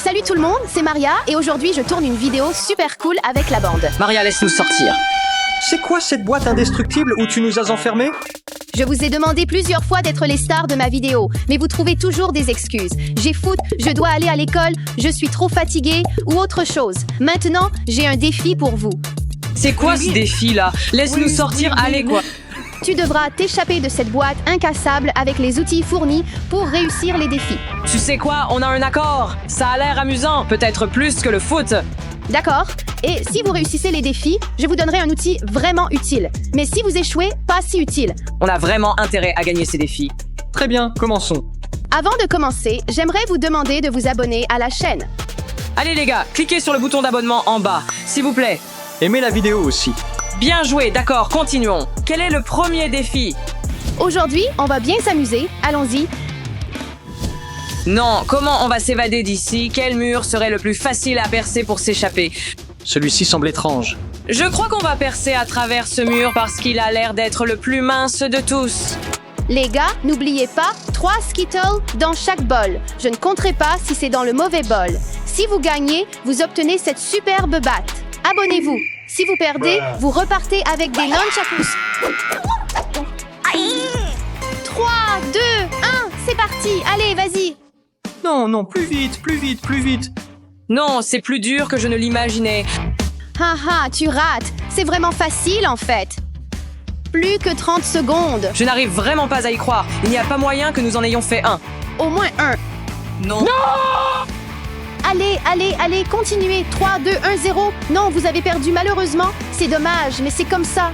Salut tout le monde, c'est Maria et aujourd'hui je tourne une vidéo super cool avec la bande. Maria, laisse-nous sortir. C'est quoi cette boîte indestructible où tu nous as enfermés? Je vous ai demandé plusieurs fois d'être les stars de ma vidéo, mais vous trouvez toujours des excuses. J'ai foot, je dois aller à l'école, je suis trop fatiguée ou autre chose. Maintenant, j'ai un défi pour vous. C'est quoi ce défi-là? Laisse-nous sortir, allez quoi. Tu devras t'échapper de cette boîte incassable avec les outils fournis pour réussir les défis. Tu sais quoi? On a un accord. Ça a l'air amusant, peut-être plus que le foot. D'accord? Et si vous réussissez les défis, je vous donnerai un outil vraiment utile. Mais si vous échouez, pas si utile. On a vraiment intérêt à gagner ces défis. Très bien, commençons. Avant de commencer, j'aimerais vous demander de vous abonner à la chaîne. Allez les gars, cliquez sur le bouton d'abonnement en bas, s'il vous plaît. Aimez la vidéo aussi. Bien joué, d'accord, continuons. Quel est le premier défi? Aujourd'hui, on va bien s'amuser. Allons-y. Non, comment on va s'évader d'ici? Quel mur serait le plus facile à percer pour s'échapper? Celui-ci semble étrange. Je crois qu'on va percer à travers ce mur parce qu'il a l'air d'être le plus mince de tous. Les gars, n'oubliez pas, 3 Skittles dans chaque bol. Je ne compterai pas si c'est dans le mauvais bol. Si vous gagnez, vous obtenez cette superbe batte. Abonnez-vous. Si vous perdez, vous repartez avec des nunchakus. 3, 2, 1, c'est parti. Allez, vas-y. Non, non, plus vite, plus vite, plus vite. Non, c'est plus dur que je ne l'imaginais. Haha, tu rates. C'est vraiment facile en fait. Plus que 30 secondes. Je n'arrive vraiment pas à y croire. Il n'y a pas moyen que nous en ayons fait un. Au moins un. Non. Allez, allez, allez, continuez. 3, 2, 1, 0. Non, vous avez perdu malheureusement. C'est dommage, mais c'est comme ça.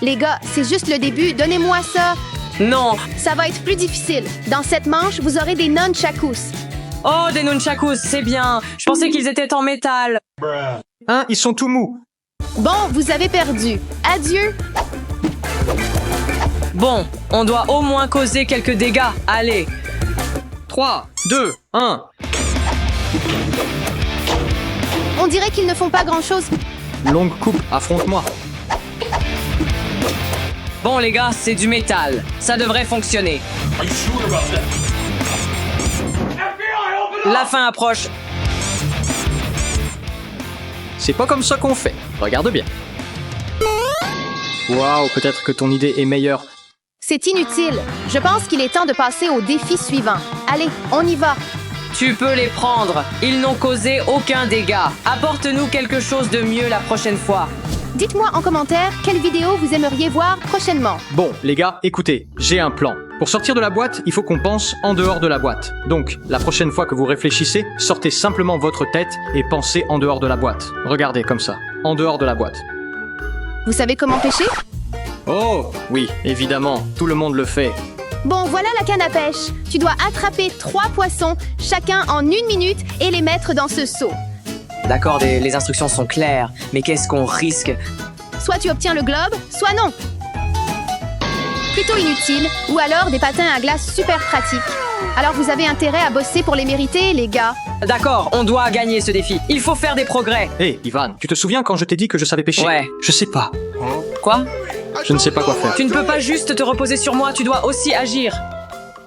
Les gars, c'est juste le début. Donnez-moi ça. Non. Ça va être plus difficile. Dans cette manche, vous aurez des nunchakus. Oh, des nunchakus, c'est bien. Je pensais qu'ils étaient en métal. Hein, ils sont tout mous. Bon, vous avez perdu. Adieu. Bon, on doit au moins causer quelques dégâts. Allez. 3, 2, 1. On dirait qu'ils ne font pas grand-chose. Longue coupe, affronte-moi. Bon les gars, c'est du métal. Ça devrait fonctionner. La fin approche. C'est pas comme ça qu'on fait. Regarde bien. Waouh, peut-être que ton idée est meilleure. C'est inutile. Je pense qu'il est temps de passer au défi suivant. Allez, on y va. Tu peux les prendre. Ils n'ont causé aucun dégât. Apporte-nous quelque chose de mieux la prochaine fois. Dites-moi en commentaire quelle vidéo vous aimeriez voir prochainement. Bon, les gars, écoutez, j'ai un plan. Pour sortir de la boîte, il faut qu'on pense en dehors de la boîte. Donc, la prochaine fois que vous réfléchissez, sortez simplement votre tête et pensez en dehors de la boîte. Regardez comme ça, en dehors de la boîte. Vous savez comment pêcher? Oh, oui, évidemment, tout le monde le fait. Bon, voilà la canne à pêche. Tu dois attraper 3 poissons, chacun en 1 minute, et les mettre dans ce seau. D'accord, les instructions sont claires, mais qu'est-ce qu'on risque? Soit tu obtiens le globe, soit non. Plutôt inutile, ou alors des patins à glace super pratiques. Alors vous avez intérêt à bosser pour les mériter, les gars. D'accord, on doit gagner ce défi. Il faut faire des progrès. Hé, Ivan, tu te souviens quand je t'ai dit que je savais pêcher? Ouais. Je sais pas. Quoi? Je ne sais pas quoi faire. Tu ne peux pas juste te reposer sur moi, tu dois aussi agir.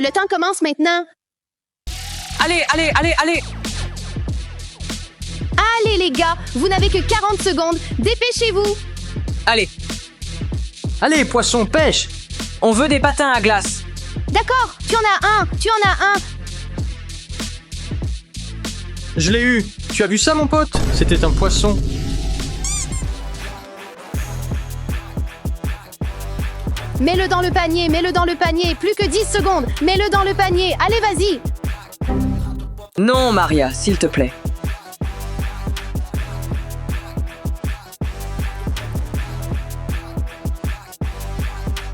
Le temps commence maintenant. Allez, allez, allez, allez! Allez, les gars, vous n'avez que 40 secondes. Dépêchez-vous. Allez, Allez, poisson, pêche! on veut des patins à glace. D'accord, tu en as un, tu en as un. Je l'ai eu. Tu as vu ça, mon pote? C'était un poisson. Mets-le dans le panier, mets-le dans le panier. Plus que 10 secondes. Mets-le dans le panier. Allez, vas-y. Non, Maria, s'il te plaît.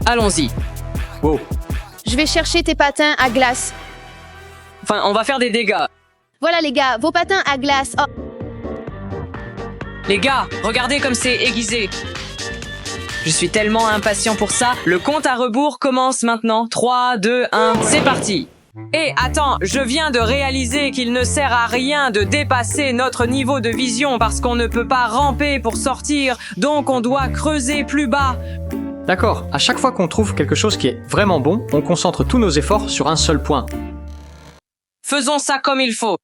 Allons-y. Wow. Je vais chercher tes patins à glace. Enfin, on va faire des dégâts. Voilà, les gars, vos patins à glace. Oh. Les gars, regardez comme c'est aiguisé. Je suis tellement impatient pour ça. Le compte à rebours commence maintenant. 3, 2, 1, c'est parti. Et attends, je viens de réaliser qu'il ne sert à rien de dépasser notre niveau de vision parce qu'on ne peut pas ramper pour sortir, donc on doit creuser plus bas. D'accord, à chaque fois qu'on trouve quelque chose qui est vraiment bon, on concentre tous nos efforts sur un seul point. Faisons ça comme il faut.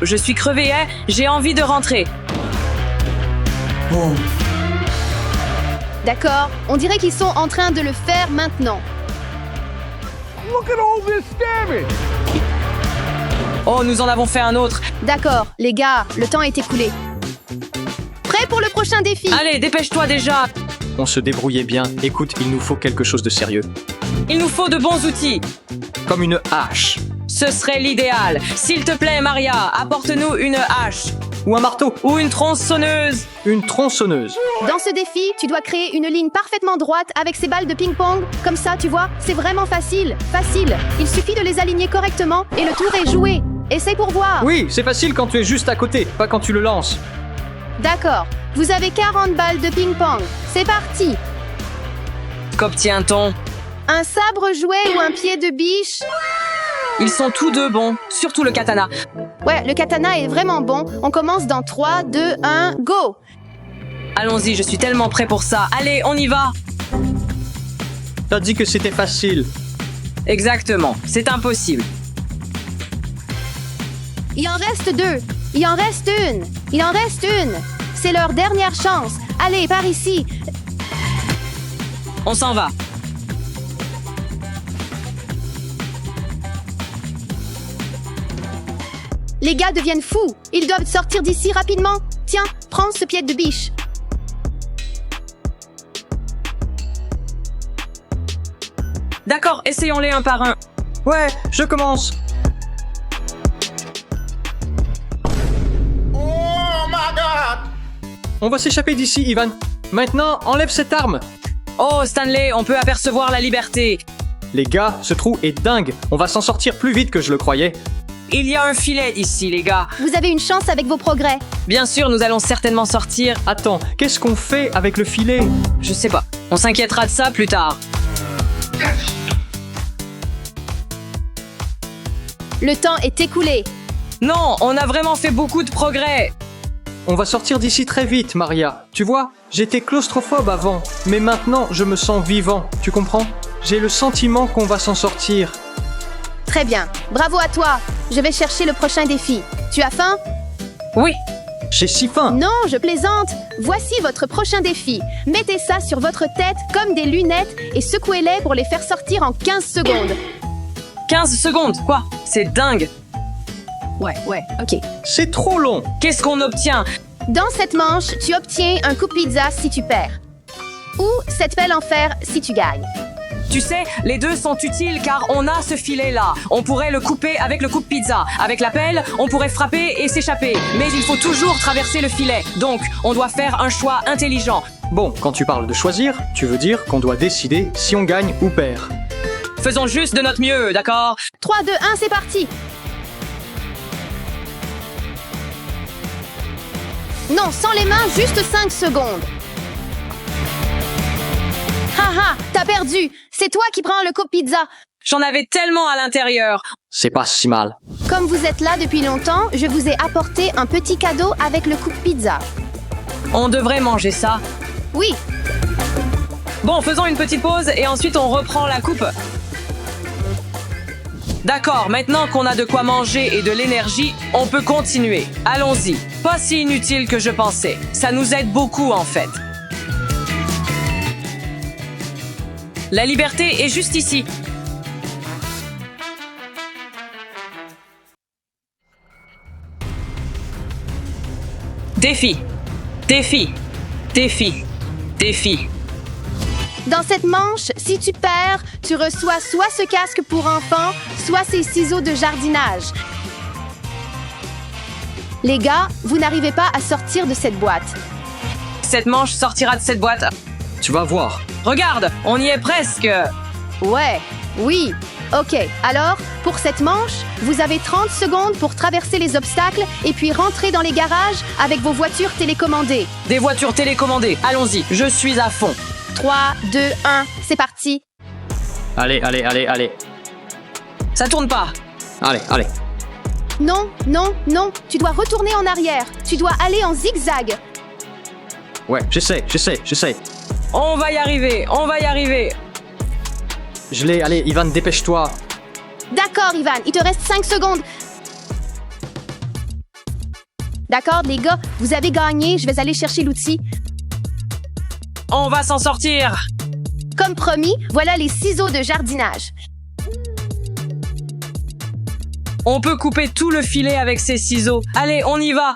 Je suis crevé, hein? J'ai envie de rentrer. D'accord, on dirait qu'ils sont en train de le faire maintenant. Oh, nous en avons fait un autre. D'accord, les gars, le temps est écoulé. Prêt pour le prochain défi? Allez, dépêche-toi déjà. On se débrouillait bien. Écoute, il nous faut quelque chose de sérieux. Il nous faut de bons outils. Comme une hache. Ce serait l'idéal. S'il te plaît, Maria, apporte-nous une hache. Ou un marteau. Ou une tronçonneuse. Une tronçonneuse. Dans ce défi, tu dois créer une ligne parfaitement droite avec ces balles de ping-pong. Comme ça, tu vois, c'est vraiment facile. Facile. Il suffit de les aligner correctement et le tour est joué. Essaye pour voir. Oui, c'est facile quand tu es juste à côté, pas quand tu le lances. D'accord. Vous avez 40 balles de ping-pong. C'est parti. Qu'obtient-on? Un sabre jouet ou un pied de biche? Ils sont tous deux bons, surtout le katana. Ouais, le katana est vraiment bon. On commence dans 3, 2, 1, go! Allons-y, je suis tellement prêt pour ça. Allez, on y va. T'as dit que c'était facile. Exactement, c'est impossible. Il en reste 2. Il en reste une. Il en reste une. C'est leur dernière chance. Allez, par ici. On s'en va. Les gars deviennent fous. Ils doivent sortir d'ici rapidement. Tiens, prends ce pied de biche. D'accord, essayons-les un par un. Ouais, je commence. On va s'échapper d'ici, Ivan. Maintenant, enlève cette arme. Oh, Stanley, on peut apercevoir la liberté. Les gars, ce trou est dingue. On va s'en sortir plus vite que je le croyais. Il y a un filet ici, les gars. Vous avez une chance avec vos progrès. Bien sûr, nous allons certainement sortir. Attends, qu'est-ce qu'on fait avec le filet? Je sais pas. On s'inquiétera de ça plus tard. Le temps est écoulé. Non, on a vraiment fait beaucoup de progrès. On va sortir d'ici très vite, Maria. Tu vois, j'étais claustrophobe avant, mais maintenant je me sens vivant. Tu comprends? J'ai le sentiment qu'on va s'en sortir. Très bien. Bravo à toi. Je vais chercher le prochain défi. Tu as faim? Oui. J'ai si faim. Non, je plaisante. Voici votre prochain défi. Mettez ça sur votre tête comme des lunettes et secouez-les pour les faire sortir en 15 secondes. 15 secondes, quoi? C'est dingue. Ouais, ok. C'est trop long. Qu'est-ce qu'on obtient? Dans cette manche, tu obtiens un coupe pizza si tu perds. Ou cette pelle en fer si tu gagnes. Tu sais, les deux sont utiles car on a ce filet-là. On pourrait le couper avec le coupe-pizza. Avec la pelle, on pourrait frapper et s'échapper. Mais il faut toujours traverser le filet. Donc, on doit faire un choix intelligent. Bon, quand tu parles de choisir, tu veux dire qu'on doit décider si on gagne ou perd. Faisons juste de notre mieux, d'accord? 3, 2, 1, c'est parti. Non, sans les mains, juste 5 secondes. Haha, t'as perdu. C'est toi qui prends le coupe pizza. J'en avais tellement à l'intérieur. C'est pas si mal. Comme vous êtes là depuis longtemps, je vous ai apporté un petit cadeau avec le coupe pizza. On devrait manger ça. Oui, Bon, faisons une petite pause et ensuite on reprend la coupe. D'accord, maintenant qu'on a de quoi manger et de l'énergie, on peut continuer. Allons-y. Pas si inutile que je pensais. Ça nous aide beaucoup en fait. La liberté est juste ici. Défi. Défi. Défi. Défi. dans cette manche, si tu perds, tu reçois soit ce casque pour enfants, soit ces ciseaux de jardinage. Les gars, vous n'arrivez pas à sortir de cette boîte. Cette manche sortira de cette boîte. Tu vas voir. Regarde, on y est presque. Ouais, oui. Ok, alors, pour cette manche, vous avez 30 secondes pour traverser les obstacles et puis rentrer dans les garages avec vos voitures télécommandées. Des voitures télécommandées. Allons-y, je suis à fond. 3, 2, 1, c'est parti. Allez, allez, allez, allez. Ça tourne pas. Allez, allez. Non, non, non, tu dois retourner en arrière. Tu dois aller en zigzag. Ouais, j'essaie. On va y arriver, on va y arriver. Je l'ai, allez, Ivan, dépêche-toi. D'accord, Ivan, il te reste 5 secondes. D'accord, les gars, vous avez gagné. Je vais aller chercher l'outil. On va s'en sortir. Comme promis, voilà les ciseaux de jardinage. On peut couper tout le filet avec ces ciseaux. Allez, on y va.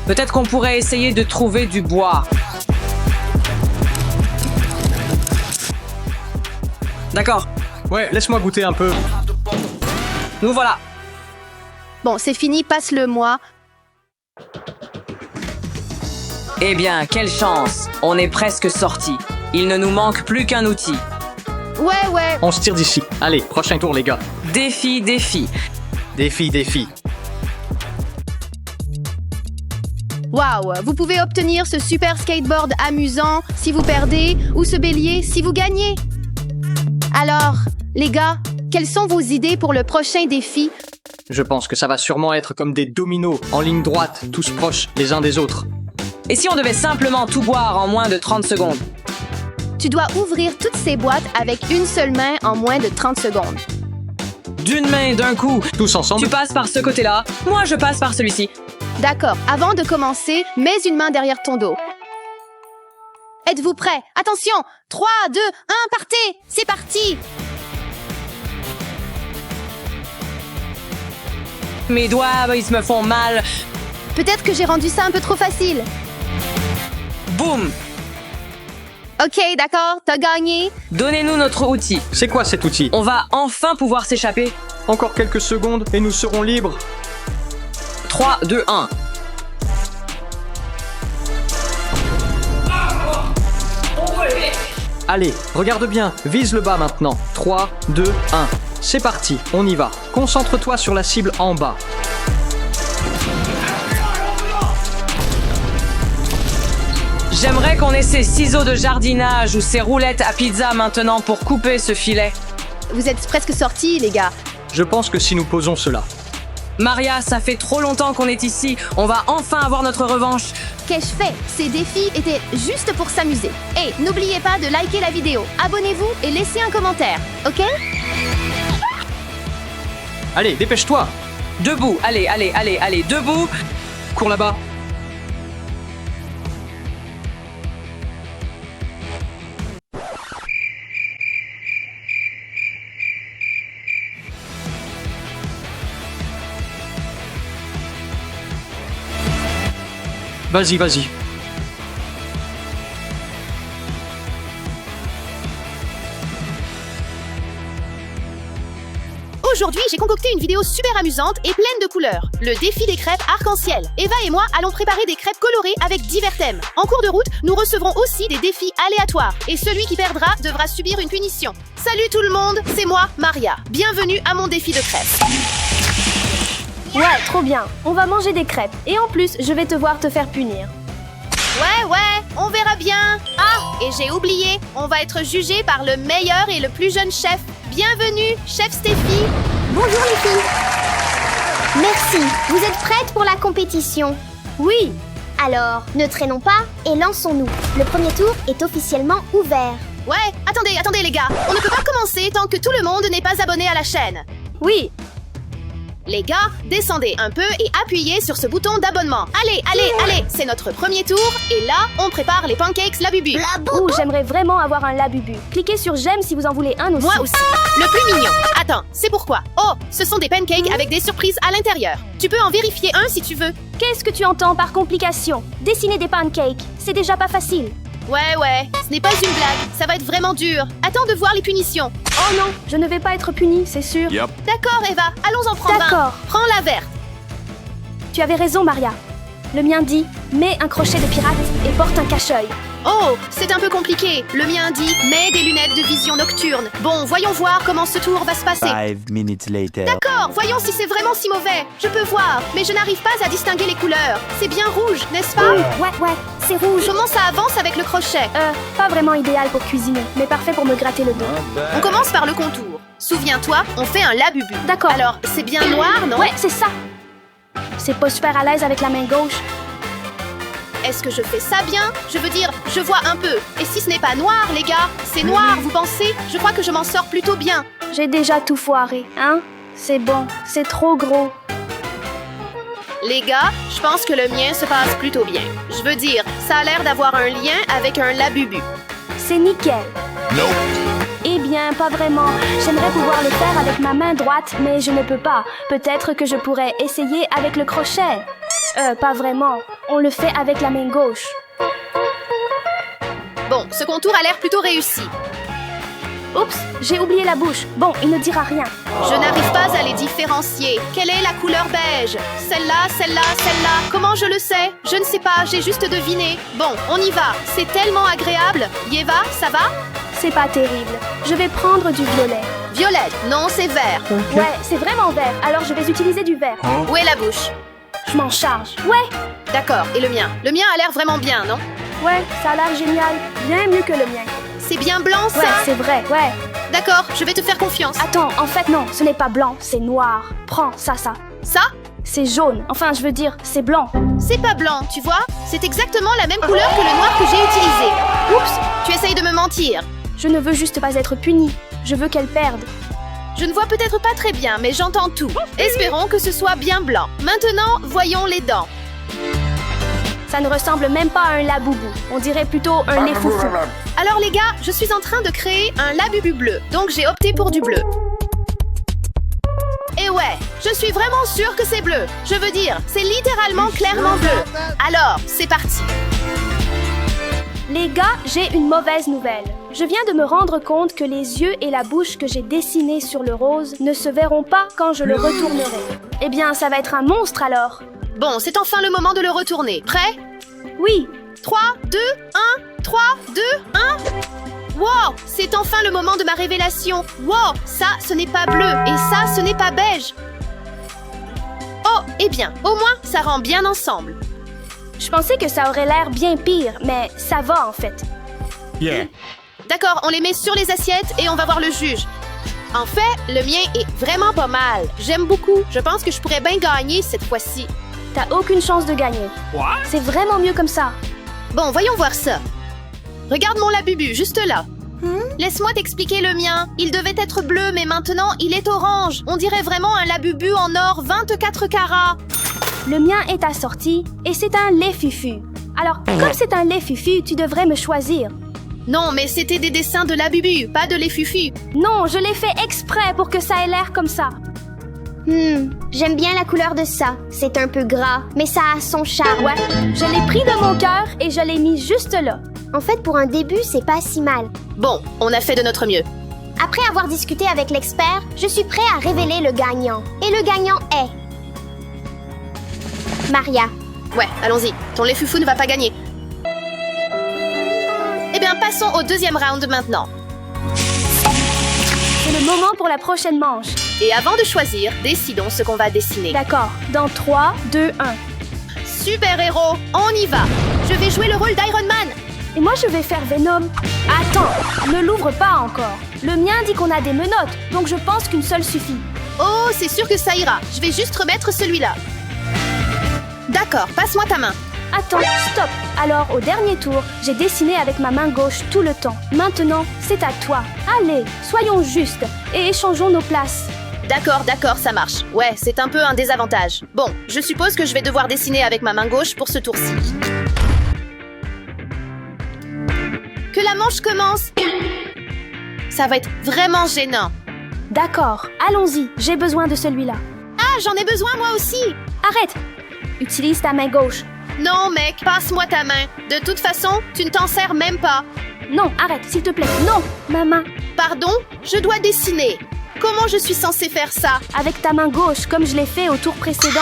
Peut-être qu'on pourrait essayer de trouver du bois. D'accord, Ouais, laisse-moi goûter un peu. nous voilà. Bon, c'est fini, passe-le-moi. Eh bien, quelle chance. On est presque sortis. Il ne nous manque plus qu'un outil. Ouais. On se tire d'ici. Allez, prochain tour, les gars. Défi. Défi. Waouh, vous pouvez obtenir ce super skateboard amusant si vous perdez ou ce bélier si vous gagnez. Alors, les gars, quelles sont vos idées pour le prochain défi? Je pense que ça va sûrement être comme des dominos, en ligne droite, tous proches les uns des autres. Et si on devait simplement tout boire en moins de 30 secondes? Tu dois ouvrir toutes ces boîtes avec une seule main en moins de 30 secondes. D'une main, d'un coup. Tous ensemble. Tu passes par ce côté-là, moi je passe par celui-ci. D'accord, avant de commencer, mets une main derrière ton dos. Êtes-vous prêts? Attention! 3, 2, 1, partez! C'est parti! Mes doigts, ils me font mal. Peut-être que j'ai rendu ça un peu trop facile. Boum! Ok, d'accord, t'as gagné. Donnez-nous notre outil. C'est quoi cet outil? On va enfin pouvoir s'échapper. Encore quelques secondes et nous serons libres. 3, 2, 1. Allez, regarde bien, vise le bas maintenant. 3, 2, 1. C'est parti, on y va. Concentre-toi sur la cible en bas. J'aimerais qu'on ait ces ciseaux de jardinage ou ces roulettes à pizza maintenant pour couper ce filet. Vous êtes presque sortis, les gars. Je pense que si nous posons cela. Maria, ça fait trop longtemps qu'on est ici. On va enfin avoir notre revanche. Qu'ai-je fait? Ces défis étaient juste pour s'amuser. Et n'oubliez pas de liker la vidéo, abonnez-vous et laissez un commentaire, ok? Allez, dépêche-toi. Debout, allez, debout. Cours là-bas. Vas-y. Aujourd'hui, j'ai concocté une vidéo super amusante et pleine de couleurs. Le défi des crêpes arc-en-ciel. Eva et moi allons préparer des crêpes colorées avec divers thèmes. En cours de route, nous recevrons aussi des défis aléatoires. Et celui qui perdra devra subir une punition. Salut tout le monde, c'est moi, Maria. Bienvenue à mon défi de crêpes. Ouais, trop bien. On va manger des crêpes. Et en plus, je vais te voir te faire punir. Ouais, on verra bien. Ah, et j'ai oublié, on va être jugé par le meilleur et le plus jeune chef. Bienvenue, chef Stéphie. Bonjour les filles. Merci. Vous êtes prêtes pour la compétition? Oui. Alors, ne traînons pas et lançons-nous. Le premier tour est officiellement ouvert. Ouais, attendez les gars. On ne peut pas commencer tant que tout le monde n'est pas abonné à la chaîne. Oui. Les gars, descendez un peu et appuyez sur ce bouton d'abonnement. Allez, c'est notre premier tour. Et là, on prépare les pancakes Labubu. Ouh, j'aimerais vraiment avoir un Labubu. Cliquez sur j'aime si vous en voulez un aussi. Moi aussi. Le plus mignon. Attends, c'est pourquoi. Oh, ce sont des pancakes avec des surprises à l'intérieur. Tu peux en vérifier un si tu veux. Qu'est-ce que tu entends par complication? Dessiner des pancakes, c'est déjà pas facile. Ouais, ce n'est pas une blague. Ça va être vraiment dur. Attends de voir les punitions. Oh non, je ne vais pas être punie, c'est sûr. D'accord, Eva, allons en prendre un. D'accord. Prends la verte. Tu avais raison, Maria. Le mien dit « Mets un crochet de pirate et porte un cache-œil ». Oh, c'est un peu compliqué. Le mien dit « Mets des lunettes de vision nocturne ». Bon, voyons voir comment ce tour va se passer. 5 minutes later. D'accord, voyons si c'est vraiment si mauvais. Je peux voir, mais je n'arrive pas à distinguer les couleurs. C'est bien rouge, n'est-ce pas? Ouais, c'est rouge. Comment ça avance avec le crochet? Pas vraiment idéal pour cuisiner, mais parfait pour me gratter le dos. On commence par le contour. Souviens-toi, on fait un labubu. D'accord. Alors, c'est bien noir, non? Ouais, c'est ça. C'est pas super à l'aise avec la main gauche. est-ce que je fais ça bien? Je veux dire, je vois un peu. Et si ce n'est pas noir, les gars? C'est noir, vous pensez? Je crois que je m'en sors plutôt bien. J'ai déjà tout foiré, hein? C'est bon, c'est trop gros. Les gars, je pense que le mien se passe plutôt bien. Je veux dire, ça a l'air d'avoir un lien avec un labubu. C'est nickel. Eh bien, pas vraiment. J'aimerais pouvoir le faire avec ma main droite, mais je ne peux pas. Peut-être que je pourrais essayer avec le crochet. Pas vraiment. On le fait avec la main gauche. Bon, ce contour a l'air plutôt réussi. Oups, j'ai oublié la bouche. Bon, il ne dira rien. Je n'arrive pas à les différencier. Quelle est la couleur beige? Celle-là, celle-là, celle-là. Comment je le sais? Je ne sais pas, j'ai juste deviné. Bon, on y va. C'est tellement agréable. Yeva, ça va? C'est pas terrible. Je vais prendre du violet. Violet, non, c'est vert. Ouais, c'est vraiment vert. Alors je vais utiliser du vert. Où est la bouche? Je m'en charge. Ouais, D'accord, et le mien? Le mien a l'air vraiment bien, non? ouais, ça a l'air génial. Bien mieux que le mien. C'est bien blanc, ça? Ouais, c'est vrai, ouais. D'accord, je vais te faire confiance. Attends, en fait non, ce n'est pas blanc, c'est noir. Prends ça. Ça? C'est jaune. Enfin, je veux dire, c'est blanc. C'est pas blanc, tu vois? C'est exactement la même couleur que le noir que j'ai utilisé. Oups, tu essayes de me mentir. Je ne veux juste pas être punie. Je veux qu'elle perde. Je ne vois peut-être pas très bien, mais j'entends tout. Espérons que ce soit bien blanc. Maintenant, voyons les dents. Ça ne ressemble même pas à un laboubou. On dirait plutôt un lait foufou. Alors les gars, je suis en train de créer un labubu bleu, donc j'ai opté pour du bleu. Et ouais, je suis vraiment sûre que c'est bleu. Je veux dire, c'est littéralement clairement bleu. Alors, c'est parti. Les gars, j'ai une mauvaise nouvelle. Je viens de me rendre compte que les yeux et la bouche que j'ai dessinés sur le rose ne se verront pas quand je le retournerai. Eh bien, ça va être un monstre alors. Bon, c'est enfin le moment de le retourner. Prêt? Oui, 3, 2, 1, 3, 2, 1. Wow, c'est enfin le moment de ma révélation. Wow, ça, ce n'est pas bleu et ça, ce n'est pas beige. Oh, eh bien, au moins, ça rend bien ensemble. je pensais que ça aurait l'air bien pire, mais ça va en fait. D'accord, on les met sur les assiettes et on va voir le juge. En fait, le mien est vraiment pas mal. J'aime beaucoup. Je pense que je pourrais bien gagner cette fois-ci. T'as aucune chance de gagner. C'est vraiment mieux comme ça. Bon, voyons voir ça. Regarde mon labubu, juste là. Laisse-moi t'expliquer le mien. Il devait être bleu, mais maintenant, il est orange. On dirait vraiment un labubu en or 24 carats. Le mien est assorti et c'est un lait fufu. Alors, comme c'est un lait fufu, tu devrais me choisir. Non, mais c'était des dessins de labubu, pas de les fufu. Non, je l'ai fait exprès pour que ça ait l'air comme ça. J'aime bien la couleur de ça. C'est un peu gras, mais ça a son charme. Ouais, je l'ai pris de mon cœur et je l'ai mis juste là. En fait, pour un début, c'est pas si mal. Bon, on a fait de notre mieux. Après avoir discuté avec l'expert, je suis prêt à révéler le gagnant. Et le gagnant est... Maria. Ouais, allons-y. Ton lait fufu ne va pas gagner. Eh bien, passons au deuxième round maintenant. C'est le moment pour la prochaine manche. Et avant de choisir, décidons ce qu'on va dessiner. D'accord, dans 3, 2, 1. Super-héros, on y va. Je vais jouer le rôle d'Iron Man. Et moi, je vais faire Venom. Attends, ne l'ouvre pas encore. Le mien dit qu'on a des menottes, donc je pense qu'une seule suffit. Oh, c'est sûr que ça ira. Je vais juste remettre celui-là. D'accord, passe-moi ta main. Attends, stop. Alors, au dernier tour, j'ai dessiné avec ma main gauche tout le temps. Maintenant, c'est à toi. Allez, soyons justes et échangeons nos places. D'accord, ça marche. Ouais, c'est un peu un désavantage. Bon, je suppose que je vais devoir dessiner avec ma main gauche pour ce tour-ci. Que la manche commence. Ça va être vraiment gênant. D'accord, allons-y, j'ai besoin de celui-là. Ah, j'en ai besoin moi aussi. Arrête! Utilise ta main gauche. Non, mec, passe-moi ta main. De toute façon, tu ne t'en sers même pas. Non, arrête, s'il te plaît. Non, ma main. Pardon, je dois dessiner. Comment je suis censée faire ça? Avec ta main gauche, comme je l'ai fait au tour précédent.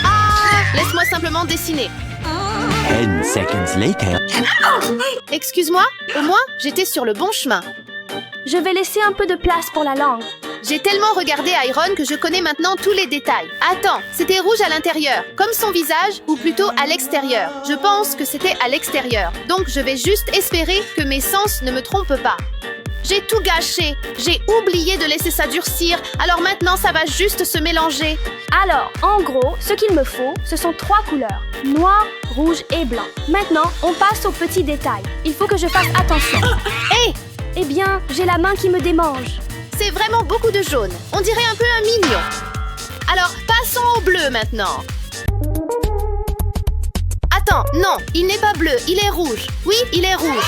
Ah! Laisse-moi simplement dessiner. 10 seconds later. Excuse-moi, au moins, j'étais sur le bon chemin. Je vais laisser un peu de place pour la langue. J'ai tellement regardé Iron que je connais maintenant tous les détails. Attends, c'était rouge à l'intérieur, comme son visage, ou plutôt à l'extérieur. Je pense que c'était à l'extérieur. Donc je vais juste espérer que mes sens ne me trompent pas. J'ai tout gâché. J'ai oublié de laisser ça durcir, alors maintenant ça va juste se mélanger. Alors, en gros, ce qu'il me faut, ce sont 3 couleurs. Noir, rouge et blanc. Maintenant, on passe aux petits détails. Il faut que je fasse attention. Hé, Eh bien, j'ai la main qui me démange. c'est vraiment beaucoup de jaune. On dirait un peu un mignon. Alors, passons au bleu maintenant. Attends, non, il n'est pas bleu, il est rouge. Oui, il est rouge,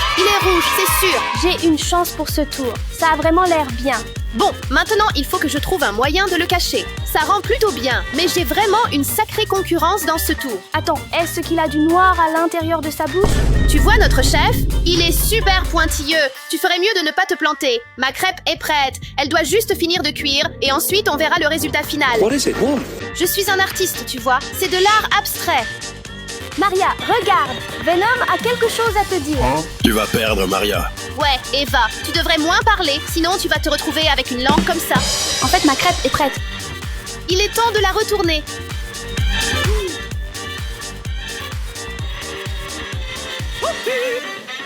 c'est sûr. J'ai une chance pour ce tour. Ça a vraiment l'air bien. Bon, maintenant, il faut que je trouve un moyen de le cacher. Ça rend plutôt bien, mais j'ai vraiment une sacrée concurrence dans ce tour. Attends, est-ce qu'il a du noir à l'intérieur de sa bouche? Tu vois notre chef? Il est super pointilleux. Tu ferais mieux de ne pas te planter. Ma crêpe est prête. Elle doit juste finir de cuire et ensuite on verra le résultat final. What is it? What? Je suis un artiste, tu vois. C'est de l'art abstrait. Maria, regarde. Venom a quelque chose à te dire. Tu vas perdre, Maria. Ouais, Eva, tu devrais moins parler, sinon tu vas te retrouver avec une langue comme ça. En fait, ma crêpe est prête. Il est temps de la retourner.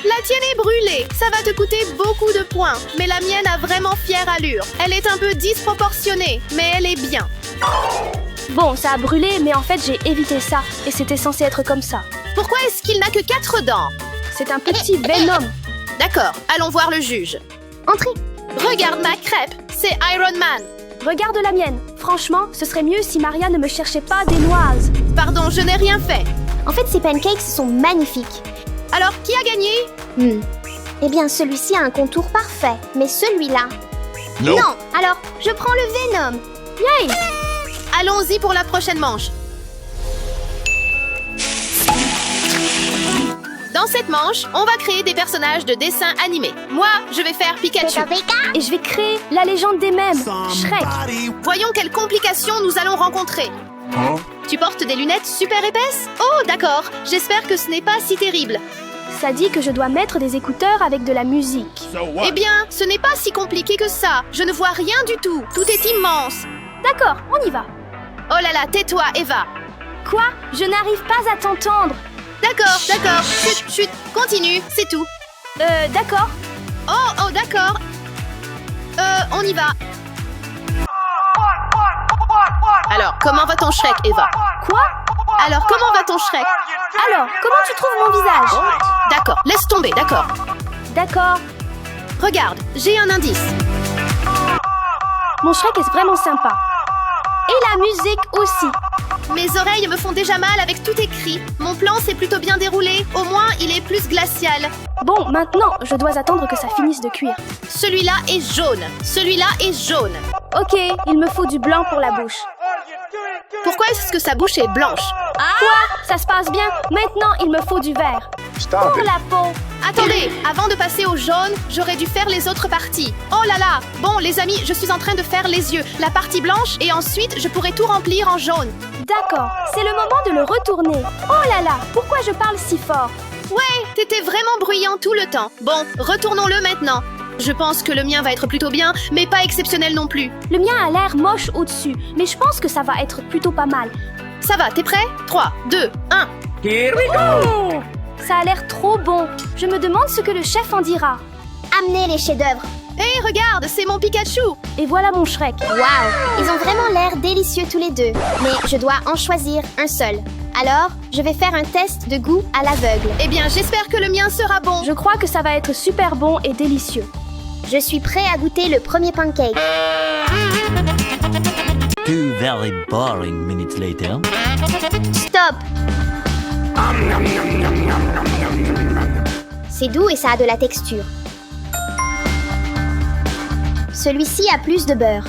La tienne est brûlée. Ça va te coûter beaucoup de points. Mais la mienne a vraiment fière allure. Elle est un peu disproportionnée, mais elle est bien. Bon, ça a brûlé, mais en fait, j'ai évité ça. Et c'était censé être comme ça. Pourquoi est-ce qu'il n'a que 4 dents? C'est un petit Venom. D'accord, allons voir le juge. Entrez. Regarde ma crêpe, c'est Iron Man. Regarde la mienne. Franchement, ce serait mieux si Maria ne me cherchait pas des noises. Pardon, je n'ai rien fait. En fait, ces pancakes sont magnifiques. Alors, qui a gagné? Eh bien, celui-ci a un contour parfait, mais celui-là... Non. Non. Alors, je prends le Venom. Yay! Allons-y pour la prochaine manche. Dans cette manche, on va créer des personnages de dessins animés. Moi, je vais faire Pikachu. Et je vais créer la légende des mèmes. Shrek. Voyons quelles complications nous allons rencontrer. Tu portes des lunettes super épaisses? Oh, d'accord. J'espère que ce n'est pas si terrible. Ça dit que je dois mettre des écouteurs avec de la musique. Eh bien, ce n'est pas si compliqué que ça. Je ne vois rien du tout. Tout est immense. D'accord, on y va. Oh là là, tais-toi, Eva. Quoi? Je n'arrive pas à t'entendre. D'accord, d'accord. Chut, chut. Continue, c'est tout. D'accord. Oh, d'accord. On y va. Alors, comment va ton Shrek, Eva? Quoi? Alors, comment va ton Shrek? Alors, comment tu trouves mon visage? D'accord, laisse tomber, d'accord. D'accord. Regarde, j'ai un indice. Mon Shrek est vraiment sympa. Et la musique aussi. Mes oreilles me font déjà mal avec tout écrit. Mon plan s'est plutôt bien déroulé. Au moins, il est plus glacial. Bon, maintenant, je dois attendre que ça finisse de cuire. Celui-là est jaune. Celui-là est jaune. Ok, il me faut du blanc pour la bouche. Pourquoi est-ce que sa bouche est blanche? Quoi? Ça se passe bien. Maintenant, il me faut du vert. Pour la peau. Attendez, avant de passer au jaune, j'aurais dû faire les autres parties. Oh là là! Bon, les amis, je suis en train de faire les yeux, la partie blanche, et ensuite, je pourrais tout remplir en jaune. D'accord, c'est le moment de le retourner. Oh là là, pourquoi je parle si fort? Ouais, t'étais vraiment bruyant tout le temps. Bon, retournons-le maintenant. Je pense que le mien va être plutôt bien, mais pas exceptionnel non plus. Le mien a l'air moche au-dessus, mais je pense que ça va être plutôt pas mal. Ça va, t'es prêt? 3, 2, 1. Ça a l'air trop bon. Je me demande ce que le chef en dira. Amenez les chefs-d'œuvre. Hé, regarde, c'est mon Pikachu! Et voilà mon Shrek. Waouh! Ils ont vraiment l'air délicieux tous les deux. Mais je dois en choisir un seul. Alors, je vais faire un test de goût à l'aveugle. Eh bien, j'espère que le mien sera bon. Je crois que ça va être super bon et délicieux. Je suis prêt à goûter le premier pancake. 2 very boring minutes later. Stop! C'est doux et ça a de la texture. Celui-ci a plus de beurre.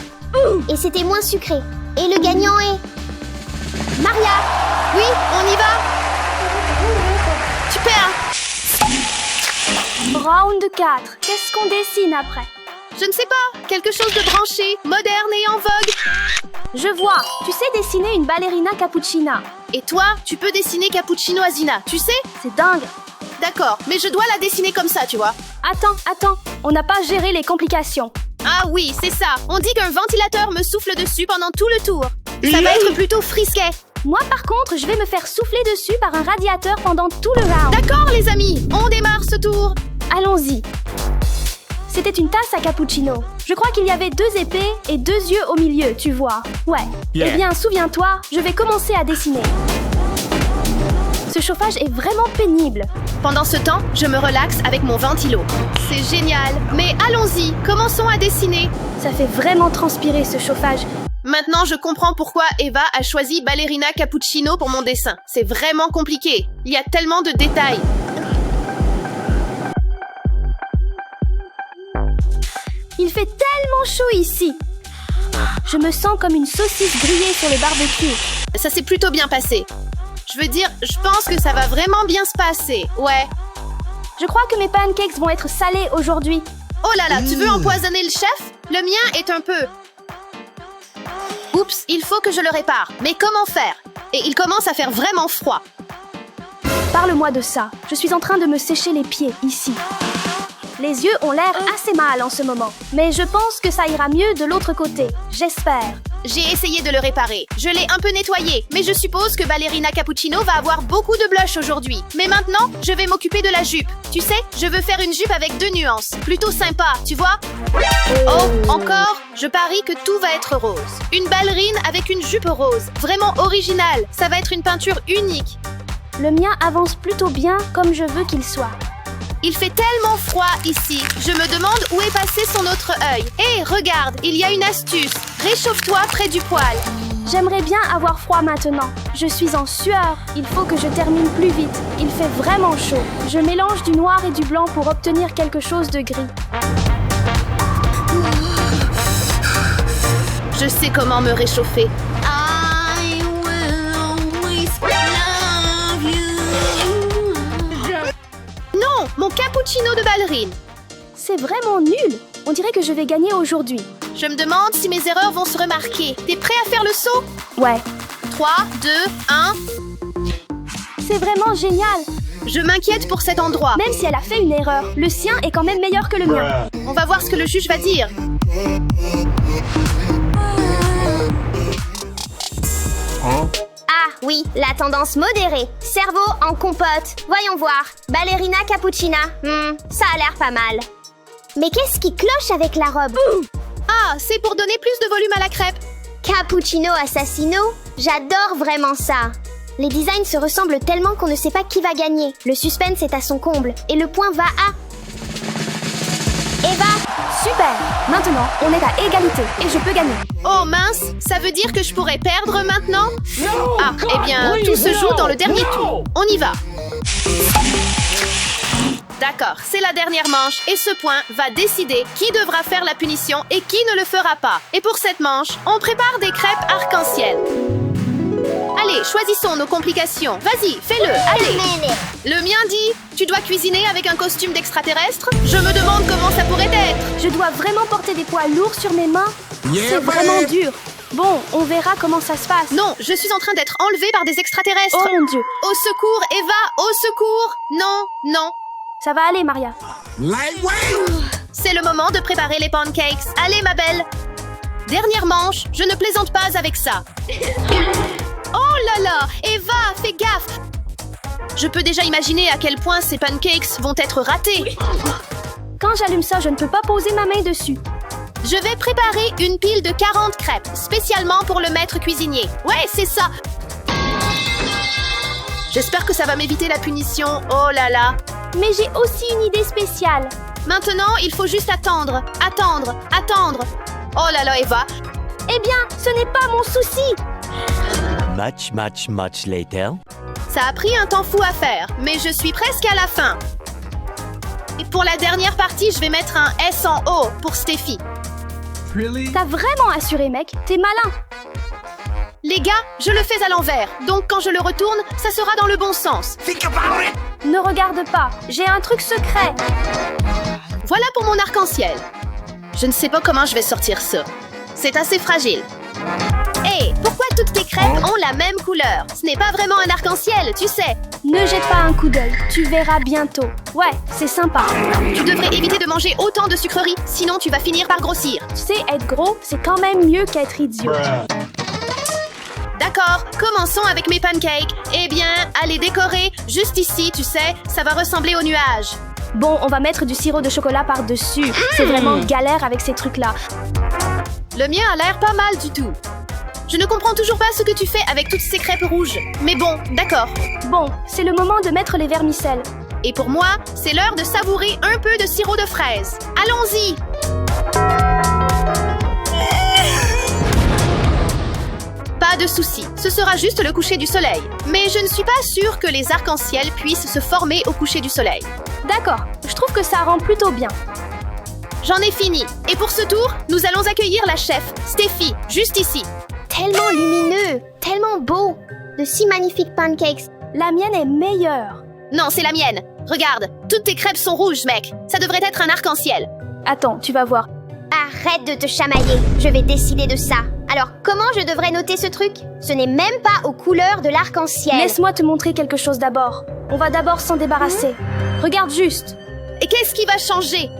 Et c'était moins sucré. Et le gagnant est... Maria! Oui, on y va! Tu perds! Round 4. Qu'est-ce qu'on dessine après? Je ne sais pas, quelque chose de branché, moderne et en vogue. Je vois. Tu sais dessiner une ballerina cappuccina. Et toi, tu peux dessiner Cappuccino Asina, tu sais? C'est dingue. D'accord, mais je dois la dessiner comme ça, tu vois. Attends. On n'a pas géré les complications. Ah oui, c'est ça. On dit qu'un ventilateur me souffle dessus pendant tout le tour. Ça va être plutôt frisquet. Moi, par contre, je vais me faire souffler dessus par un radiateur pendant tout le round. D'accord, les amis, on démarre ce tour. Allons-y. C'était une tasse à cappuccino. Je crois qu'il y avait 2 épées et 2 yeux au milieu, tu vois. Ouais. Yeah. Eh bien, souviens-toi, je vais commencer à dessiner. Ce chauffage est vraiment pénible. Pendant ce temps, je me relaxe avec mon ventilo. C'est génial. Mais allons-y, commençons à dessiner. Ça fait vraiment transpirer ce chauffage. Maintenant, je comprends pourquoi Eva a choisi Ballerina Cappuccino pour mon dessin. C'est vraiment compliqué. Il y a tellement de détails. Il fait tellement chaud ici. Je me sens comme une saucisse grillée sur le barbecue. Ça s'est plutôt bien passé. Je veux dire, je pense que ça va vraiment bien se passer. Ouais. Je crois que mes pancakes vont être salés aujourd'hui. Oh là là, tu veux empoisonner le chef? Le mien est un peu... Oups, il faut que je le répare. Mais comment faire? Et il commence à faire vraiment froid. Parle-moi de ça. Je suis en train de me sécher les pieds, ici. Les yeux ont l'air assez mal en ce moment. Mais je pense que ça ira mieux de l'autre côté. J'espère. J'ai essayé de le réparer. Je l'ai un peu nettoyé. Mais je suppose que Ballerina Cappuccino va avoir beaucoup de blush aujourd'hui. Mais maintenant, je vais m'occuper de la jupe. Tu sais, je veux faire une jupe avec 2 nuances. Plutôt sympa, tu vois? Oh, encore? Je parie que tout va être rose. Une ballerine avec une jupe rose. Vraiment originale. Ça va être une peinture unique. Le mien avance plutôt bien comme je veux qu'il soit. Il fait tellement froid ici. Je me demande où est passé son autre œil. Hé, regarde, il y a une astuce. Réchauffe-toi près du poêle. J'aimerais bien avoir froid maintenant. Je suis en sueur. Il faut que je termine plus vite. Il fait vraiment chaud. Je mélange du noir et du blanc pour obtenir quelque chose de gris. Je sais comment me réchauffer. Non, mon cappuccino de ballerine. C'est vraiment nul. On dirait que je vais gagner aujourd'hui. Je me demande si mes erreurs vont se remarquer. T'es prêt à faire le saut? Ouais, 3, 2, 1. c'est vraiment génial. Je m'inquiète pour cet endroit. Même si elle a fait une erreur, le sien est quand même meilleur que le mien. On va voir ce que le juge va dire. Ah oui, la tendance modérée. Cerveau en compote. Voyons voir. Ballerina Cappuccina. Ça a l'air pas mal. Mais qu'est-ce qui cloche avec la robe? Ah, c'est pour donner plus de volume à la crêpe. Cappuccino Assassino? J'adore vraiment ça. Les designs se ressemblent tellement qu'on ne sait pas qui va gagner. Le suspense est à son comble. Et le point va à... Eva! Super. Maintenant, on est à égalité et je peux gagner. Oh mince, ça veut dire que je pourrais perdre maintenant? Ah, eh bien, tout se joue dans le dernier tour. On y va. D'accord, c'est la dernière manche et ce point va décider qui devra faire la punition et qui ne le fera pas. Et pour cette manche, on prépare des crêpes arc-en-ciel. Allez, choisissons nos complications. Vas-y, fais-le, allez. Le mien dit, tu dois cuisiner avec un costume d'extraterrestre? Je me demande comment ça pourrait être. Je dois vraiment porter des poids lourds sur mes mains. C'est vraiment dur. Bon, on verra comment ça se passe. Non, je suis en train d'être enlevée par des extraterrestres. Oh mon Dieu. Au secours, Eva, au secours. Non, non. Ça va aller, Maria. C'est le moment de préparer les pancakes. Allez, ma belle. Dernière manche, je ne plaisante pas avec ça. Oh là là, Eva, fais gaffe. Je peux déjà imaginer à quel point ces pancakes vont être ratés. Quand j'allume ça, je ne peux pas poser ma main dessus. Je vais préparer une pile de 40 crêpes, spécialement pour le maître cuisinier. Ouais, c'est ça. J'espère que ça va m'éviter la punition. Oh là là. Mais j'ai aussi une idée spéciale. Maintenant, il faut juste attendre. Attendre, attendre. Oh là là, Eva. Eh bien, ce n'est pas mon souci. Much later. Ça a pris un temps fou à faire, mais je suis presque à la fin. Et pour la dernière partie, je vais mettre un S en haut pour Steffi. T'as vraiment assuré, mec. T'es malin. Les gars, je le fais à l'envers, donc quand je le retourne, ça sera dans le bon sens. Ne regarde pas. J'ai un truc secret. Voilà pour mon arc-en-ciel. Je ne sais pas comment je vais sortir ça. C'est assez fragile. Hé, pourquoi toutes tes crêpes ont la même couleur? Ce n'est pas vraiment un arc-en-ciel, tu sais. Ne jette pas un coup d'œil. Tu verras bientôt. Ouais, c'est sympa. Tu devrais éviter de manger autant de sucreries, sinon tu vas finir par grossir. Tu sais, être gros, c'est quand même mieux qu'être idiot. D'accord, commençons avec mes pancakes. Eh bien, à les décorer, juste ici, tu sais, ça va ressembler aux nuages. Bon, on va mettre du sirop de chocolat par-dessus. C'est vraiment galère avec ces trucs-là. Le mien a l'air pas mal du tout. Je ne comprends toujours pas ce que tu fais avec toutes ces crêpes rouges. Mais bon, d'accord. Bon, c'est le moment de mettre les vermicelles. Et pour moi, c'est l'heure de savourer un peu de sirop de fraise. Allons-y! Pas de souci, ce sera juste le coucher du soleil. Mais je ne suis pas sûre que les arcs-en-ciel puissent se former au coucher du soleil. D'accord, je trouve que ça rend plutôt bien. J'en ai fini. Et pour ce tour, nous allons accueillir la chef, Steffi, juste ici. Tellement lumineux, tellement beau. De si magnifiques pancakes. La mienne est meilleure. Non, c'est la mienne. Regarde, toutes tes crêpes sont rouges, mec. Ça devrait être un arc-en-ciel. Attends, tu vas voir. Arrête de te chamailler, je vais décider de ça. Alors, comment je devrais noter ce truc? Ce n'est même pas aux couleurs de l'arc-en-ciel. Laisse-moi te montrer quelque chose d'abord. On va d'abord s'en débarrasser. Regarde juste. Et qu'est-ce qui va changer?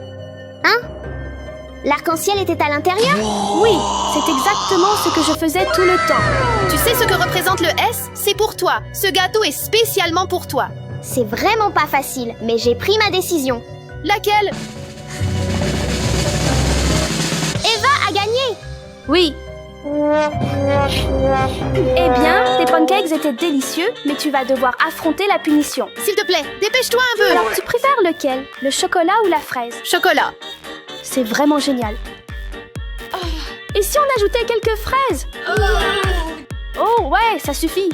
L'arc-en-ciel était à l'intérieur? Oui, c'est exactement ce que je faisais tout le temps. Tu sais ce que représente le S? C'est pour toi. Ce gâteau est spécialement pour toi. C'est vraiment pas facile, mais j'ai pris ma décision. Laquelle? Eva a gagné! Oui. Eh bien, tes pancakes étaient délicieux, mais tu vas devoir affronter la punition. S'il te plaît, dépêche-toi un peu. Alors, tu préfères lequel? Le chocolat ou la fraise? Chocolat. C'est vraiment génial. Et si on ajoutait quelques fraises? Oh, ouais, ça suffit.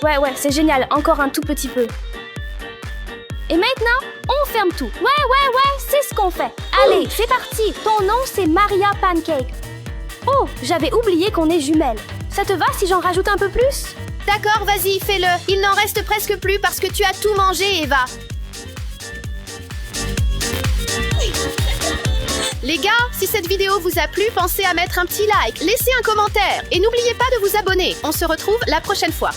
Ouais, c'est génial. Encore un tout petit peu. Et maintenant, on ferme tout. Ouais, c'est ce qu'on fait. Allez, c'est parti. Ton nom, c'est Maria Pancake. Oh, j'avais oublié qu'on est jumelles. Ça te va si j'en rajoute un peu plus? D'accord, vas-y, fais-le. Il n'en reste presque plus parce que tu as tout mangé, Eva. Les gars, si cette vidéo vous a plu, pensez à mettre un petit like, laissez un commentaire et n'oubliez pas de vous abonner. On se retrouve la prochaine fois.